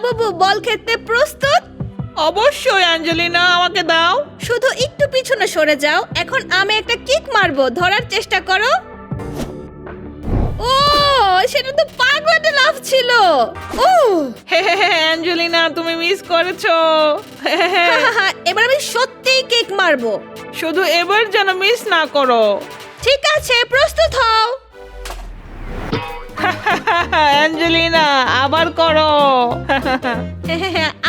Labubu বল খেলতে প্রস্তুত? অবশ্যই অ্যাঞ্জেলিনা, আমাকে দাও। শুধু একটু পিছনে সরে যাও। এখন আমি একটা কিক মারবো, ধরার চেষ্টা করো। ও, সেটা তো পাগলাটে লাফ ছিল। ও অ্যাঞ্জেলিনা, তুমি মিস করেছো। এবার আমি সত্যিই কিক মারবো। শুধু এবার যেন মিস না করো। ঠিক আছে, প্রস্তুত হও। অ্যাঞ্জেলিনা, আবার করো।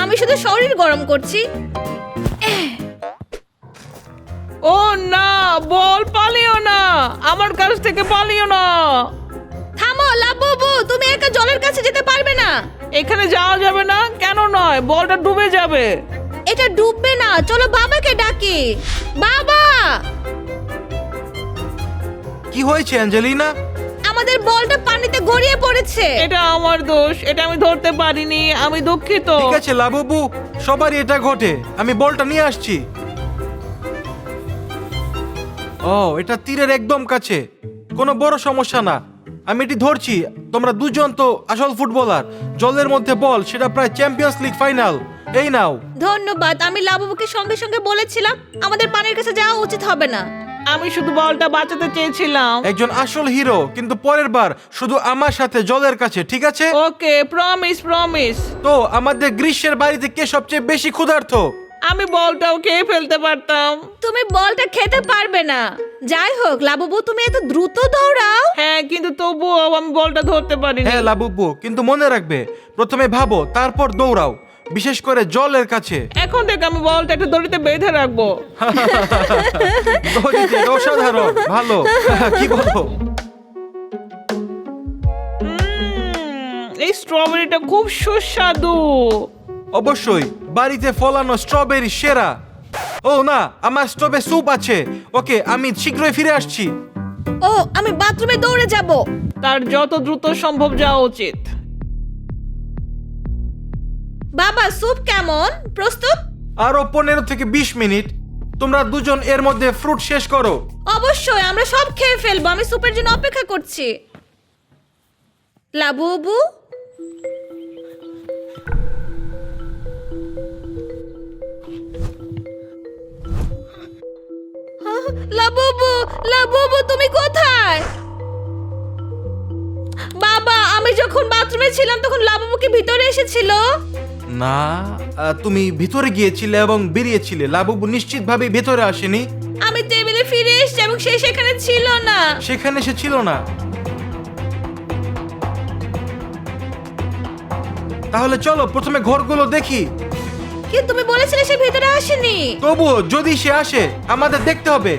আমি শুধু শরীর গরম করছি। ও না, বল পালিও না, আমার কাছ থেকে পালিও না। থামো লাবুবু, তুমি একা জলের কাছে যেতে পারবে না। এখানে যাওয়া যাবে না। কেন নয়? বলটা ডুবে যাবে। এটা ডুববে না, চলো বাবাকে ডাকি। বাবা, কি হয়েছে অ্যাঞ্জেলিনা? আমাদের বলটা পানিতে গড়িয়ে পড়েছে। এটা আমার দোষ, এটা আমি ধরতে পারিনি, আমি দুঃখিত। ঠিক আছে লাবুবু, সবারই এটা ঘটে। আমি বলটা নিয়ে আসছি। ও, এটা তীরের একদম কাছে, কোনো বড় সমস্যা না। আমি এটি ধরছি। তোমরা দুজন তো আসল ফুটবলার। জলের মধ্যে বল, সেটা প্রায় চ্যাম্পিয়ন্স লিগ ফাইনাল। এই নাও। ধন্যবাদ। আমি লাবুবুকে সঙ্গে সঙ্গে বলেছিলাম আমাদের পানির কাছে যাওয়া উচিত হবে না। আমি শুধু বলটা বাঁচাতে চেয়েছিলাম। একজন আসল হিরো, কিন্তু পরের বার শুধু আমার সাথে জলের কাছে, ঠিক আছে? ওকে, প্রমিস প্রমিস। তো আমাদের গ্রীষ্মের বাড়িতে কে সবচেয়ে বেশি ক্ষুধার্ত? আমি বলটাও খেয়ে ফেলতে পারতাম। তুমি বলটা খেতে পারবে না। যাই হোক লাবুবু, তুমি এত দ্রুত দৌড়াও। হ্যাঁ, কিন্তু তবুও আমি বলটা ধরতে পারিনি। হ্যাঁ লাবুবু, কিন্তু মনে রাখবে, প্রথমে ভাবো তারপর দৌড়াও, বিশেষ করে জলের কাছে। এখন থেকে আমি বলটা একটু দড়িতে বেঁধে রাখবো। দড়িতে? অসাধারণ, ভালো। কি বলো? এই স্ট্রবেরিটা খুব সুস্বাদু। অবশ্যই, বাড়িতে ফলানো স্ট্রবেরি সেরা। ও না, আমার স্টোভে স্যুপ আছে। ওকে, আমি শীঘ্রই ফিরে আসছি। ও, আমি বাথরুমে দৌড়ে যাব। তার যত দ্রুত সম্ভব যাওয়া উচিত। বাবা, স্যুপ কেমন? প্রস্তুত? আরো 15 থেকে 20 মিনিট। তোমরা দুজন এর মধ্যে ফ্রুট শেষ করো। অবশ্যই, আমরা সব খেয়ে ফেলবো। আমি স্যুপের জন্য অপেক্ষা করছি। লাবুবু, লাবুবু, লাবুবু, তুমি কোথায়? বাবা, আমি যখন বাথরুমে ছিলাম তখন লাবুবু কি ভিতরে এসেছিল? না, তুমি ভিতরে গিয়েছিলে এবং বেরিয়েছিলে। লাবুবু নিশ্চিতভাবে ভিতরে আসেনি। আমি টেবিলে ফিরে এসেছি এবং সে সেখানে ছিল না। সেখানে সে ছিল না। তাহলে চলো প্রথমে ঘরগুলো দেখি। কিন্তু তুমি বলেছিলে সে ভিতরে আসেনি। তবুও যদি সে আসে, আমাদের দেখতে হবে।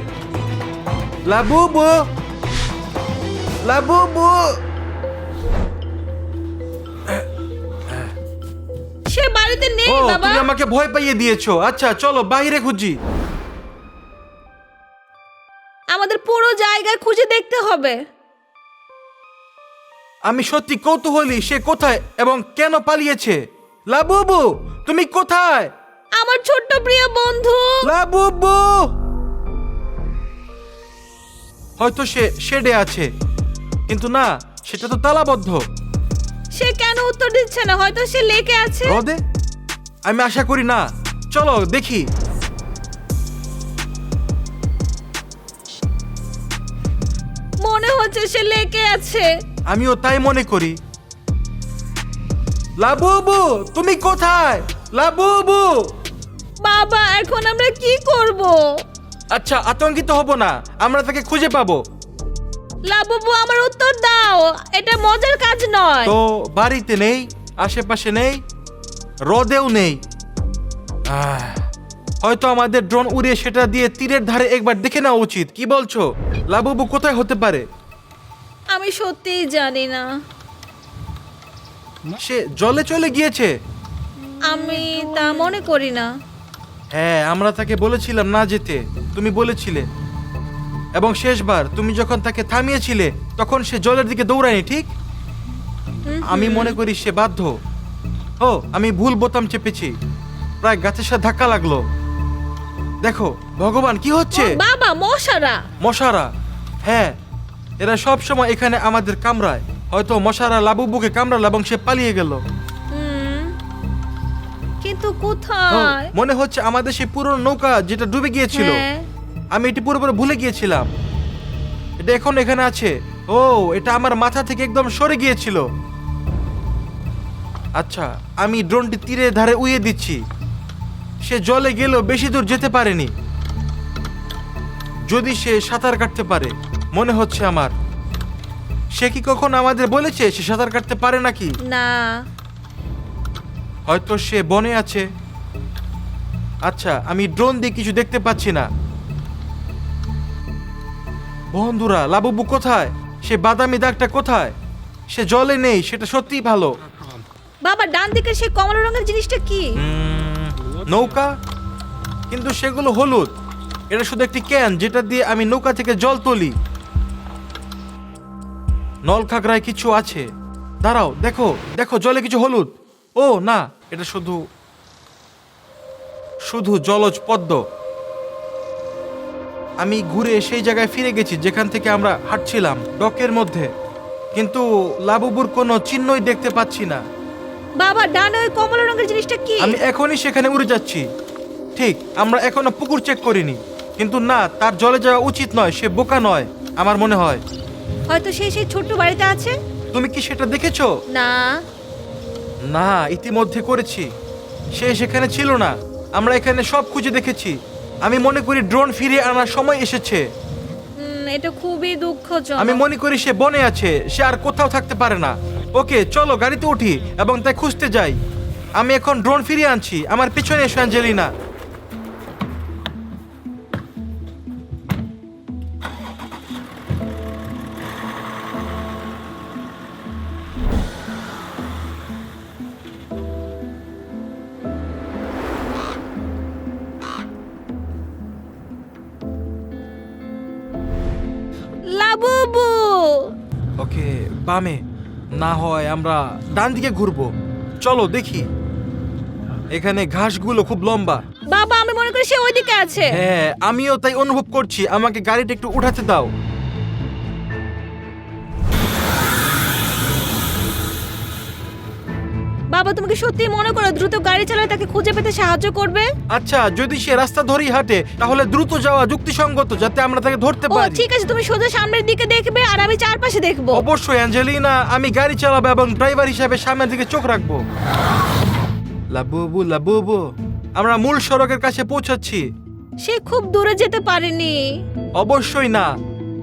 Labubu, Labubu. সে বাড়িতে নেই ও, বাবা। তুমি আমাকে ভয় পাইয়ে দিয়েছো। আচ্ছা, চলো বাইরে খুঁজি। আমাদের পুরো জায়গা খুঁজে দেখতে হবে। আমি সত্যি কৌতূহলী, সে কোথায় এবং কেন পালিয়েছে। লাবুবু, তুমি কোথায়? আমার ছোট্ট প্রিয় বন্ধু। লাবুবু। হয়তো সে শেডে আছে, কিন্তু না, সেটা তো তালাবদ্ধ। সে কেন উত্তর দিচ্ছে না? হয়তো সে লেকে আছে। হ্রদে? আমি আশা করি না। চলো দেখি। মনে হচ্ছে সে লেকে আছে। আমিও তাই মনে করি। লাবুবু, তুমি কোথায়? লাবুবু। বাবা, এখন আমরা কি করব? আচ্ছা, আতঙ্কিত হব না, আমরা তাকে খুঁজে পাবো। লাবুবু, আমার উত্তর দাও। এটা মজার কাজ নয়। তো বাড়িতে নেই, আশেপাশে নেই, হ্রদেও নেই। হয়তো আমাদের ড্রোন উড়িয়ে সেটা দিয়ে তীরের ধারে একবার দেখে নেওয়া উচিত। কি বলছো? লাবুবু কোথায় হতে পারে? আমি সত্যিই জানি না। সে জলে চলে গিয়েছে। আমি তা মনে করি না। হ্যাঁ, আমরা তাকে বলেছিলাম না যেতে। তুমি বলেছিলে, এবং শেষবার তুমি যখন তাকে থামিয়েছিলে তখন সে জলের দিকে দৌড়ায়নি, ঠিক? আমি মনে করি সে বাধ্য। ও, আমি ভুল বোতাম চেপেছি, প্রায় গাছের সাথে ধাক্কা লাগলো। দেখো ভগবান, কি হচ্ছে? বাবা, মশারা। মশারা? হ্যাঁ, এরা সব সময় এখানে আমাদের কামড়ায়। হয়তো মশারা লাবুবুকে কামড়ালো এবং সে পালিয়ে গেল। কিন্তু ও, কোথায়? মনে হচ্ছে আমাদের সেই পুরনো নৌকা যেটা ডুবে গিয়েছিল। হ্যাঁ। আমি এটি পুরোপুরি ভুলে গিয়েছিলাম। এটা এখন এখানে আছে। ও, এটা আমার মাথা থেকে একদম সরে গিয়েছিল। আচ্ছা, আমি ড্রোনটি তীরে ধারে উড়িয়ে দিচ্ছি। সে জলে গেলেও বেশি দূর যেতে পারেনি। যদি সে সাঁতার কাটতে পারে, মনে হচ্ছে আমার। সে কি কখনো আমাদের বলেছে সে সাঁতার কাটতে পারে নাকি? না। হয়তো সে বনে আছে। আচ্ছা, আমি ড্রোন দিয়ে কিছু দেখতে পাচ্ছি না। বন্ধুরা, লাবুবু কোথায়? সে বাদামি দাগটা কোথায়? সে জলে নেই, সেটা সত্যিই ভালো। বাবা, ডান দিকের সেই কমলা রঙের জিনিসটা কি? নৌকা, কিন্তু সেগুলো হলুদ। এটা শুধু একটি ক্যান যেটা দিয়ে আমি নৌকা থেকে জল তুলি। নলখাগড়ায় কিছু আছে। দাঁড়াও, দেখো দেখো, জলে কিছু হলুদ। ও না, এটা শুধু শুধু জলজ পদ্ম। আমি ঘুরে সেই জায়গায় ফিরে গেছি যেখান থেকে আমরা হাঁটছিলাম, ডকের মধ্যে। কিন্তু লাবুবুর কোনো চিহ্নই দেখতে পাচ্ছি না। বাবা, ডানে ওই কমলা রঙের জিনিসটা কি? আমি এখনই সেখানে উড়ে যাচ্ছি। ঠিক, আমরা এখনো পুকুর চেক করিনি। কিন্তু না, তার জলে যাওয়া উচিত নয়। সে বোকা নয় আমার মনে হয়। হয়তো সেই ছোট্ট বাড়িতে আছে। তুমি কি সেটা দেখেছো? না। না, ইতিমধ্যে করেছি। সে সেখানে ছিল না। আমরা এখানে সব খুঁজে দেখেছি। আমি মনে করি ড্রোন ফিরিয়ে আনার সময় এসেছে। এটা খুবই দুঃখজনক। আমি মনে করি সে বনে আছে। সে আর কোথাও থাকতে পারে না। ওকে, চলো গাড়িতে উঠি এবং তাই খুঁজতে যাই। আমি এখন ড্রোন ফিরিয়ে আনছি। আমার পিছনে এসো, অ্যাঞ্জেলিনা। লাবুবু। ওকে, বামে না হয় আমরা ডান দিকে ঘুরবো। চলো দেখি। এখানে ঘাসগুলো খুব লম্বা। বাবা, আমি মনে করি সে ওইদিকে আছে। হ্যাঁ, আমিও তাই অনুভব করছি। আমাকে গাড়িটা একটু উঠাতে দাও। বাবা, তুমি কি সত্যি মনে করো দ্রুত গাড়ি চালালে তাকে খুঁজে পেতে সাহায্য করবে? আচ্ছা, যদি সে রাস্তা ধরেই হাঁটে তাহলে দ্রুত যাওয়া যুক্তিসঙ্গত, যাতে আমরা তাকে ধরতে ও পারি। ঠিক আছে, তুমি সোজা সামনের দিকে দেখবে আর আমি চারপাশে দেখবো। অবশ্যই অ্যাঞ্জেলিনা, আমি গাড়ি চালাবো এবং ড্রাইভার হিসাবে সামনের দিকে চোখ রাখবো। লাবুবু লাবুবু, আমরা মূল সড়কের কাছে পৌঁছাচ্ছি। সে খুব দূরে যেতে পারেনি। অবশ্যই না,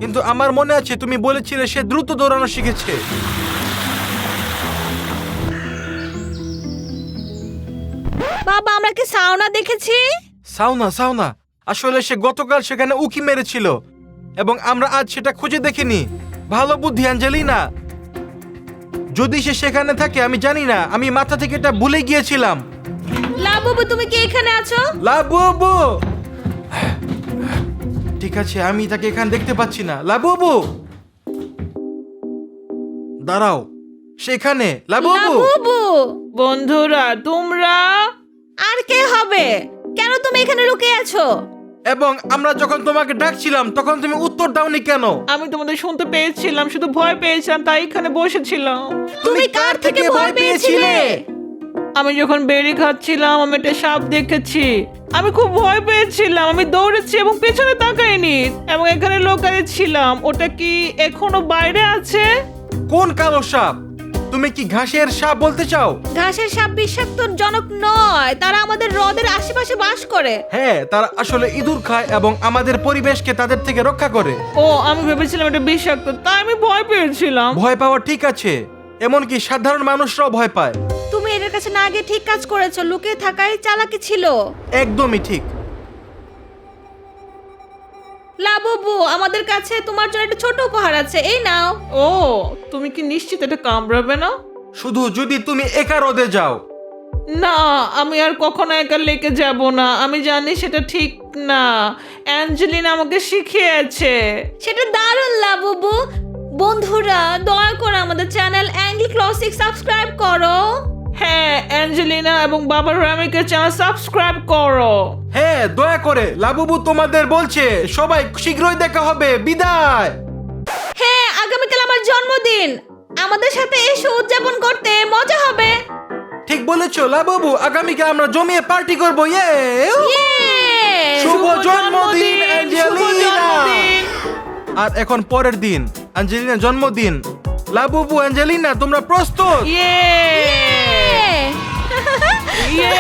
কিন্তু আমার মনে আছে তুমি বলেছিলে সে দ্রুত দৌড়ানো শিখেছে। বাবা, আমরা কি সাউনা দেখেছি? সাউনা সাউনা, আসলে সে গতকাল সেখানে উকি মেরেছিল এবং আমরা আজ সেটা খুঁজে দেখিনি। ভালো বুদ্ধি অ্যাঞ্জেলিনা। যদি সে সেখানে থাকে আমি জানি না, আমি মাথা থেকে এটা ভুলে গিয়েছিলাম। লাবুবু, তুমি কি এখানে আছো? লাবুবু, ঠিক আছে, আমি তাকে এখানে দেখতে পাচ্ছি না। লাবুবু, দাঁড়াও, সেখানে লাবুবু। লাবুবু, বন্ধুরা, তোমরা আর কে হবে? কেন তুমি এখানে লুকিয়ে আছো? এবং আমরা যখন তোমাকে ডাকছিলাম তখন তুমি উত্তর দাওনি কেন? আমি তোমাদের শুনতে পেয়েছিলাম, শুধু ভয় পেয়েছিলাম, তাই এখানে বসেছিলাম। তুমি কার থেকে ভয় পেয়েছিলে? আমি যখন বেরি খাচ্ছিলাম আমি একটা সাপ দেখেছি। আমি খুব ভয় পেয়েছিলাম। আমি দৌড়েছি এবং পেছনে তাকাইনি এবং এখানে লুকিয়ে ছিলাম। ওটা কি এখনো বাইরে আছে? কোন কালো সাপ? তুমি কি ঘাসের সাপ বলতে চাও? ঘাসের সাপ বিষাক্তজনক নয়, তারা আমাদের হ্রদের আশেপাশে বাস করে। হ্যাঁ, তারা আসলে ইঁদুর খায় এবং আমাদের পরিবেশকে তাদের থেকে রক্ষা করে। ও, আমি ভেবেছিলাম এটা বিষাক্ত, তাই আমি ভয় পেয়েছিলাম। ভয় পাওয়া ঠিক আছে, এমনকি সাধারণ মানুষরাও ভয় পায়। তুমি এদের কাছে না গিয়ে ঠিক কাজ করেছো। লুকিয়ে থাকাই চালাকি ছিল। একদমই ঠিক। লাবুবু, আমাদের কাছে তোমার জন্য একটা ছোট উপহার আছে, এই নাও। ও, তুমি কি নিশ্চিত এটা কামড়াবে না? শুধু যদি তুমি একা রোদে যাও। না, আমি আর কখনো একা লেকে যাব না। আমি জানি সেটা ঠিক না। অ্যাঞ্জেলিনা আমাকে শিখিয়েছে। সেটা দারুণ লাবুবু। বন্ধুরা, দয়া করে আমাদের চ্যানেল অ্যাঙ্গেল ক্লাসিক সাবস্ক্রাইব করো। হ্যাঁ, অ্যাঞ্জেলিনা এবং বাবা রামিকে চ্যানেল সাবস্ক্রাইব করো। হ্যাঁ, দয়া করে। লাবুবু তোমাদের বলছে সবাই শীঘ্রই দেখা হবে। বিদায়। হ্যাঁ, আগামীকাল আমার জন্মদিন। আমাদের সাথে এসো, উদযাপন করতে মজা হবে। ঠিক বলে বলেছো লাবুবু, আগামীকাল আমরা জমিয়ে পার্টি করবো। ইয়ে! শুভ জন্মদিন অ্যাঞ্জেলিনা। আর এখন পরের দিন, অ্যাঞ্জেলিনার জন্মদিন। লাবুবু, অ্যাঞ্জেলিনা, তোমরা প্রস্তুত? ইয়ে! ইয়ে!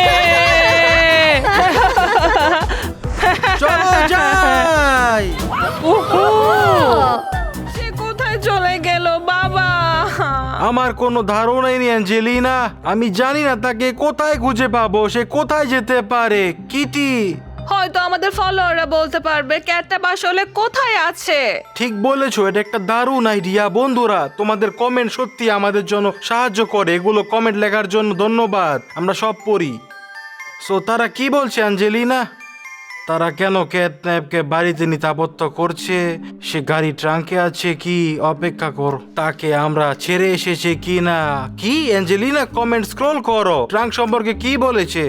চলো যাই। উহু! সে কোথায় চলে গেল বাবা? আমার কোনো ধারণাই নেই অ্যাঞ্জেলিনা, আমি জানি না তাকে কোথায় খুঁজে পাবো, সে কোথায় যেতে পারে। কিটি, হয়তো আমাদের ফলোয়াররা বলতে পারবে ক্যাটন্যাপ আসলে কোথায় আছে। ঠিক বলেছো, এটা একটা দারুণ আইডিয়া। বন্ধুরা, তোমাদের কমেন্ট সত্যি আমাদের জন্য সাহায্য করে। এগুলো কমেন্ট লেখার জন্য ধন্যবাদ, আমরা সব পড়ি। সো তারা কি বলছে অ্যাঞ্জেলিনা? তারা কেন ক্যাটন্যাপকে বাড়িতে নিতে আপত্তি করছে? সে গাড়ি ট্রাঙ্কে আছে কি? অপেক্ষা কর, তাকে আমরা ছেড়ে এসেছে কি না। কি অ্যাঞ্জেলিনা, কমেন্ট স্ক্রল করো, ট্রাঙ্ক সম্পর্কে কি বলেছে?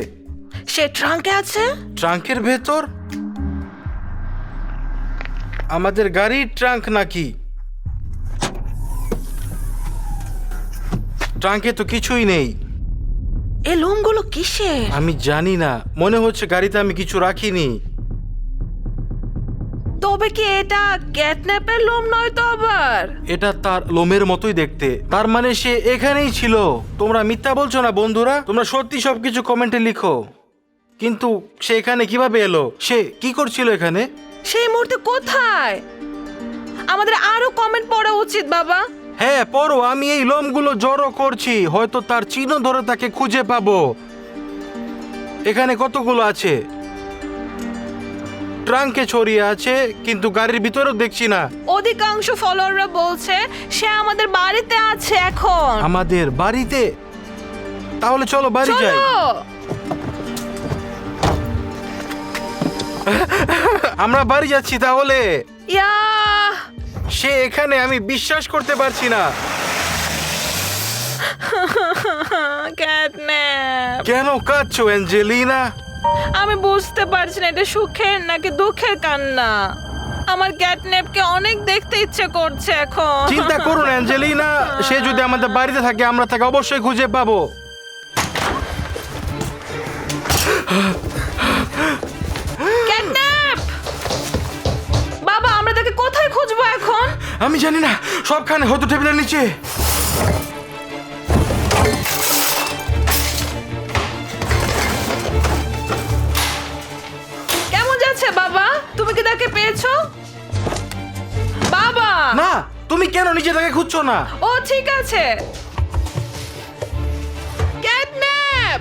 সে ট্রাঙ্কে আছে। ট্রাঙ্কের ভেতর? আমাদের গাড়ির ট্রাঙ্ক নাকি? ট্রাঙ্কে তো কিছুই নেই। এই লোমগুলো কিসের? আমি জানি না, মনে হচ্ছে গাড়িতে আমি কিছু রাখিনি। তবে কি এটা ক্যাটন্যাপের লোম নয় তো আবার? এটা তার লোমের মতোই দেখতে, তার মানে সে এখানেই ছিল। তোমরা মিথ্যা বলছো না বন্ধুরা, তোমরা সত্যি সবকিছু কমেন্টে লিখো। কিন্তু সে এখানে কিভাবে এলো? সে কি করছিল এখানে? সেই মুহূর্তে কোথায়? আমাদের আরো কমেন্ট পড়া উচিত বাবা। হ্যাঁ পড়ো, আমি এই লোমগুলো জড়ো করছি, হয়তো তার চিহ্ন ধরে তাকে খুঁজে পাবো। এখানে কতগুলো আছে? ট্রাঙ্কে ছড়িয়ে আছে, কিন্তু গাড়ির ভিতরেও দেখছি না। অধিকাংশ ফলোয়াররা বলছে সে আমাদের বাড়িতে আছে এখন। আমাদের বাড়িতে? তাহলে চলো বাড়ি যাই। চলো। আমরা বাড়ি যাচ্ছি তাহলে। ইয়া! সে এখানে, আমি বিশ্বাস করতে পারছি না। ক্যাটন্যাপ, কেন কাঁদছো অ্যাঞ্জেলিনা? আমি বুঝতে পারছি না এটা সুখের নাকি দুঃখের কান্না। আমার ক্যাটন্যাপকে অনেক দেখতে ইচ্ছে করছে এখন। চিন্তা করুন অ্যাঞ্জেলিনা, সে যদি আমাদের বাড়িতে থাকে আমরা তাকে অবশ্যই খুঁজে পাবো। ক্যাটন্যাপ! বাবা, আমরা তাকে কোথায় খুঁজবো এখন? আমি জানি না, সবখানে, হয়তো টেবিলের নিচে। কেমন যাচ্ছে বাবা? তুমি কি তাকে পেয়েছো? বাবা! না, তুমি কেন নিজে তাকে খুঁজছো না? ও ঠিক আছে। ক্যাটন্যাপ!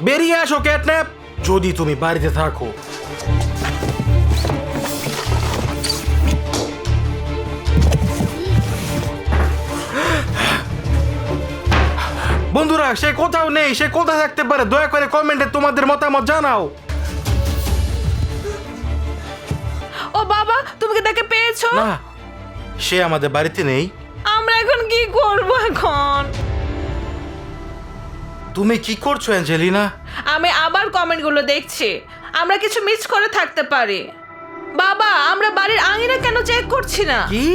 বেরিয়ে আসো ক্যাটন্যাপ, যদি তুমি বাড়িতে থাকো। বন্ধুরা, সে কোথাও নেই, সে কোথায় থাকতে পারে? দয়া করে কমেন্টে তোমাদের মতামত জানাও। ও বাবা, তুমি কি তাকে পেয়েছো? না, সে আমাদের বাড়িতে নেই। আমরা এখন কি করব এখন? তুমি কি করছো অ্যাঞ্জেলিনা? আমি আবার কমেন্টগুলো দেখছি, আমরা কিছু মিস করে থাকতে পারি। বাবা, আমরা বাড়ির আঙিনা কেন চেক করছি না? কি?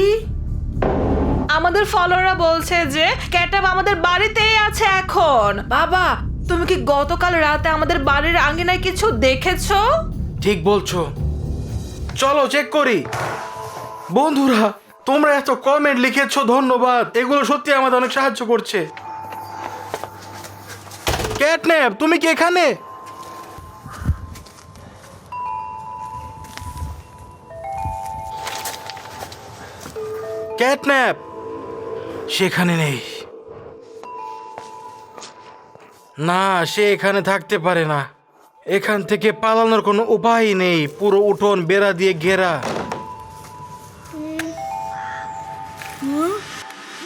আমাদের ফলোয়াররা বলছে যে ক্যাটন্যাপ আমাদের বাড়িতেই আছে এখন। বাবা, তুমি কি গতকাল রাতে আমাদের বাড়ির আঙিনায় কিছু দেখেছো? ঠিক বলছো, চলো চেক করি। বন্ধুরা, তোমরা এত কমেন্ট লিখেছো, ধন্যবাদ। এগুলো সত্যি আমাদের অনেক সাহায্য করছে। ক্যাটন্যাপ, তুমি কি এখানে? ক্যাটন্যাপ, সেখানে নেই। না, সে এখানে থাকতে পারে না। এখান থেকে পালানোর কোনো উপায় নেই, পুরো উঠোন বেড়া দিয়ে ঘেরা।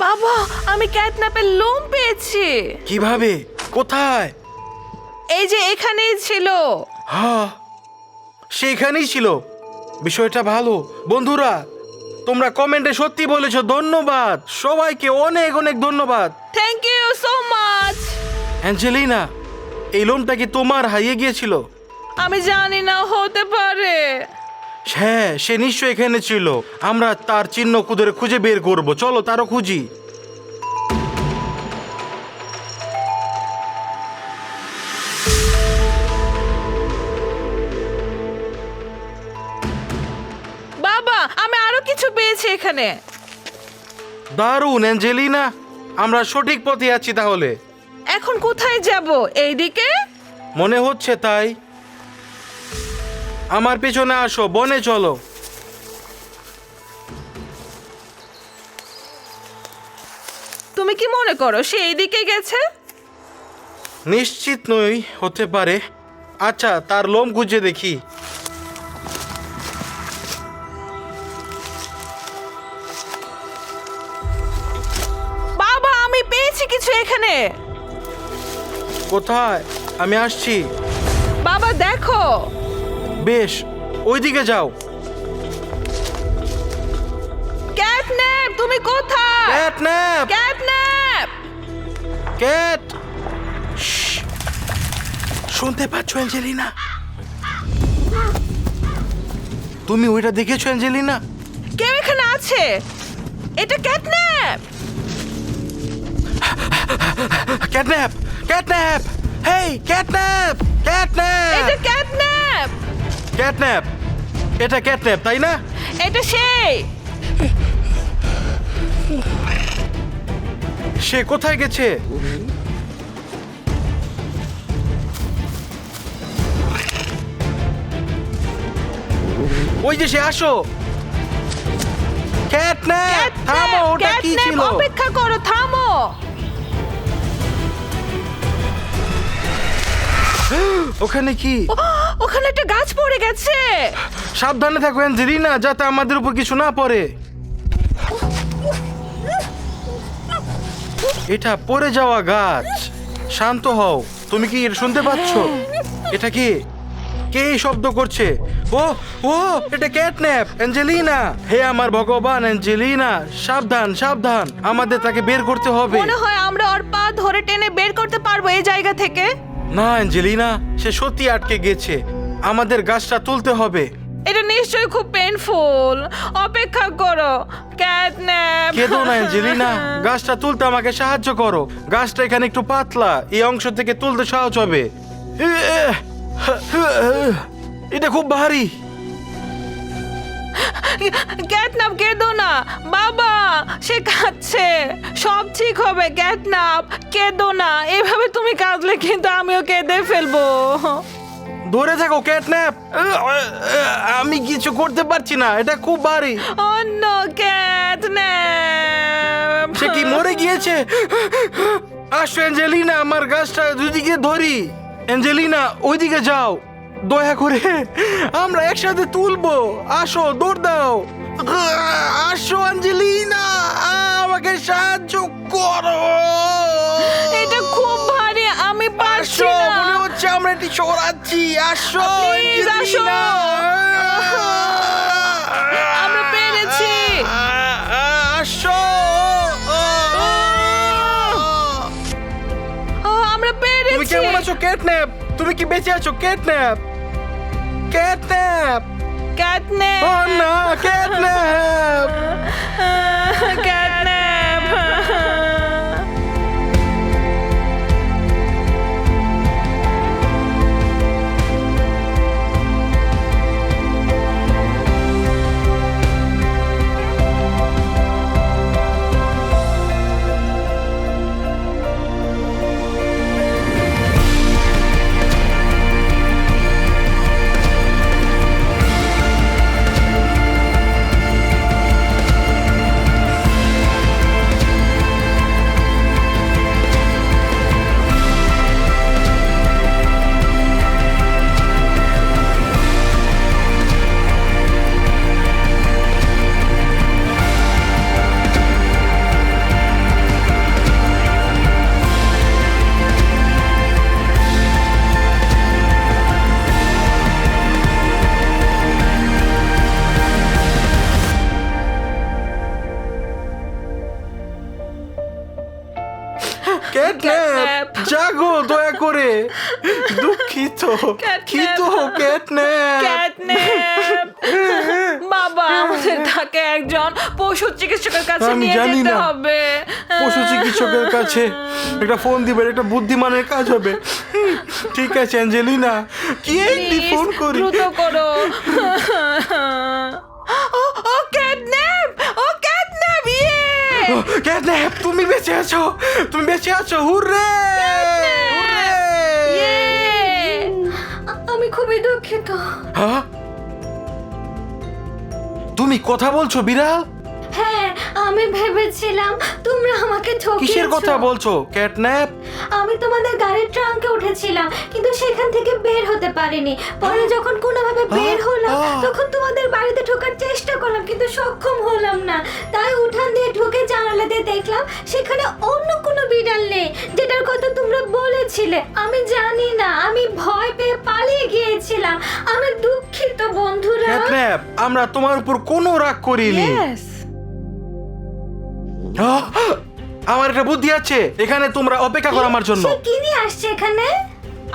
বাবা, আমি ক্যাটন্যাপের লোম পেয়েছি। কিভাবে? কোথায়? এই যে এখানেই ছিল। হ্যাঁ, সে এখানেই ছিল। বিষয়টা ভালো। বন্ধুরা, তোমরা কমেন্টে সত্যি বলেছো, ধন্যবাদ সবাইকে, অনেক অনেক ধন্যবাদ। Thank you so much. Angelina, এই লোমটা কি তোমার হারিয়ে গিয়েছিল? আমি জানি না, হতে পারে। হ্যাঁ, সে নিশ্চয়ই এখানে ছিল। আমরা তার চিহ্ন খুঁজে বের করব। চলো তারও খুঁজি। এখানে। দারুণ অ্যাঞ্জেলিনা, আমরা সঠিক পথে আছি তাহলে। এখন কোথায় যাব? এইদিকে? মনে হচ্ছে তাই। আমার পেছনে আসো, বনে চলো। তুমি কি মনে করো সে এইদিকে গেছে? নিশ্চিত নই, হতে পারে। আচ্ছা, তার লোম খুঁজে দেখি। বাবা, আমি পেয়েছি কিছু এখানে। কোথায়? আমি আসছি। বাবা দেখো। বেশ, ওইদিকে যাও। ক্যাটন্যাপ, তুমি কোথায়? ক্যাটন্যাপ! ক্যাটন্যাপ! ক্যাট! শশ! শুনতে পাচ্ছ অ্যাঞ্জেলিনা? তুমি ওইটা দেখেছো অ্যাঞ্জেলিনা? কেউ এখানে আছে। এটা ক্যাটন্যাপ। ক্যাটন্যাপ! ক্যাটন্যাপ! হেই, ক্যাটন্যাপ! ক্যাটন্যাপ! এটা ক্যাটন্যাপ। ক্যাটন্যাপ! এটা ক্যাটন্যাপ, তাই না? এটা সেই। সে কোথায় গেছে? ওই যে সে, আসো। ক্যাটন্যাপ! থামো, ওটা কি ক্যাটন্যাপ, ছিল? অপেক্ষা করো, থামো। ওখানে কি? ওখানে একটা গাছ পড়ে গেছে। সাবধানে থাকো অ্যাঞ্জেলিনা, যাতে আমাদের উপর কিছু না পড়ে। এটা পড়ে যাওয়া গাছ। শান্ত হও। তুমি কি এটা শুনতে পাচ্ছ? এটা কি? কে এই শব্দ করছে? ও ও, এটা ক্যাটন্যাপ! অ্যাঞ্জেলিনা! হে আমার ভগবান, অ্যাঞ্জেলিনা! সাবধান, সাবধান! আমাদের তাকে বের করতে হবে। মনে হয় আমরা ওর পা ধরে টেনে বের করতে পারবো এই জায়গা থেকে। না অ্যাঞ্জেলিনা, সে সত্যি আটকে গেছে। আমাদের গাছটা তুলতে হবে। এটা নিশ্চয়ই খুব পেইনফুল। অপেক্ষা করো ক্যাটন্যাপ। কেঁদো না অ্যাঞ্জেলিনা, গাছটা তুলতে আমাকে সাহায্য করো। গাছটা এখানে একটু পাতলা, এই অংশ থেকে তুলতে সহজ হবে। এটা খুব ভারী। ক্যাটন্যাপ, কেঁদো না বাবা, সে কাঁদছে। সব ঠিক হবে ক্যাটন্যাপ, কেঁদো না। এভাবে তুমি কাঁদলে কিন্তু আমিও কেঁদে ফেলবো। ধরে থাকো ক্যাটন্যাপ। আমি কিছু করতে পারছি না, এটা খুব ভারী। অন্য ক্যাটন্যাপ। সে কি মরে গিয়েছে? আসো অ্যাঞ্জেলিনা, আমার গাছটা দুদিকে ধরি। অ্যাঞ্জেলিনা, ওইদিকে যাও দয়া করে, আমরা একসাথে তুলবো। আসো, দৌড় দাও। আসো অ্যাঞ্জেলিনা, আমাকে সাহায্য করো। এটা খুব ভারী, আমি পারছি আসো, না। মনে হচ্ছে আমরা এটি সরাচ্ছি। আসো Please, আসো। অ্যাঞ্জেলিনা। আমরা পেরেছি। আসো। আমরা তুমি পেরেছি। কেমন আছো ক্যাটন্যাপ? তুমি কি বেঁচে আছো ক্যাটন্যাপ? ক্যাটন্যাপ! ক্যাটন্যাপ। ও না, ক্যাটন্যাপ! ক্যাটন্যাপ। ক্যাটন্যাপ, জাগো দয়া করে। দুঃখিত, খিত ক্যাটন্যাপ। ক্যাটন্যাপ। বাবা, আমাদের তাকে একজন পশু চিকিৎসকের কাছে আমি নিয়ে জানি যেতে না। হবে। পশু চিকিৎসকের কাছে একটা ফোন দিবেন, একটা বুদ্ধিমানের কাজ হবে। ঠিক আছে অ্যাঞ্জেলিনা, কি একটি Please, ফোন করি। দ্রুত করো। ও ক্যাটন্যাপ, ও ক্যাটন্যাপ, তুমি বেঁচে আছো, তুমি বেঁচে আছো, হুররে! হুররে! ইয়ে! আমি খুবই দুঃখিত। হ্যাঁ? তুমি কথা বলছো বিড়াল? হ্যাঁ, আমি ভেবেছিলাম তোমরা আমাকে ঠকিয়েছো। কিসের কথা বলছো ক্যাটন্যাপ? আমি তোমাদের গাড়ির ট্রাঙ্কে উঠেছিলাম, কিন্তু সেখান থেকে বের হতে পারিনি। পরে যখন কোনোভাবে বের হলাম, তখন তোমাদের বাড়িতে ঢোকার চেষ্টা করলাম, কিন্তু সক্ষম হলাম না। তাই উঠান দিয়ে ঢুকে জানালা দিয়ে দেখলাম সেখানে অন্য কোনো বিড়াল নেই, যেটার কথা তোমরা বলেছিলে। আমি জানি না, আমি ভয় পেয়ে পালিয়ে গিয়েছিলাম। আমি দুঃখিত বন্ধুরা। ক্যাটন্যাপ, আমরা তোমার উপর কোনো রাগ করিনি। ইয়েস। আহ! আমার একটা বুদ্ধি আছে, এখানে তোমরা অপেক্ষা করো আমার জন্য। সে কি নিয়ে আসছে এখানে?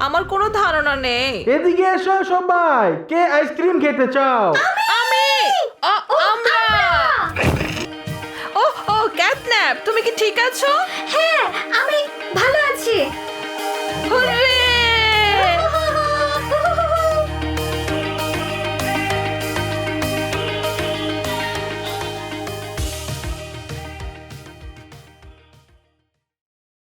আমার কোনো ধারণা নেই। এদিকে এসো সবাই, কে আইসক্রিম খেতে চাও? আমি আমরা ও ও ক্যাটন্যাপ, তুমি কি ঠিক আছো? হ্যাঁ, আমি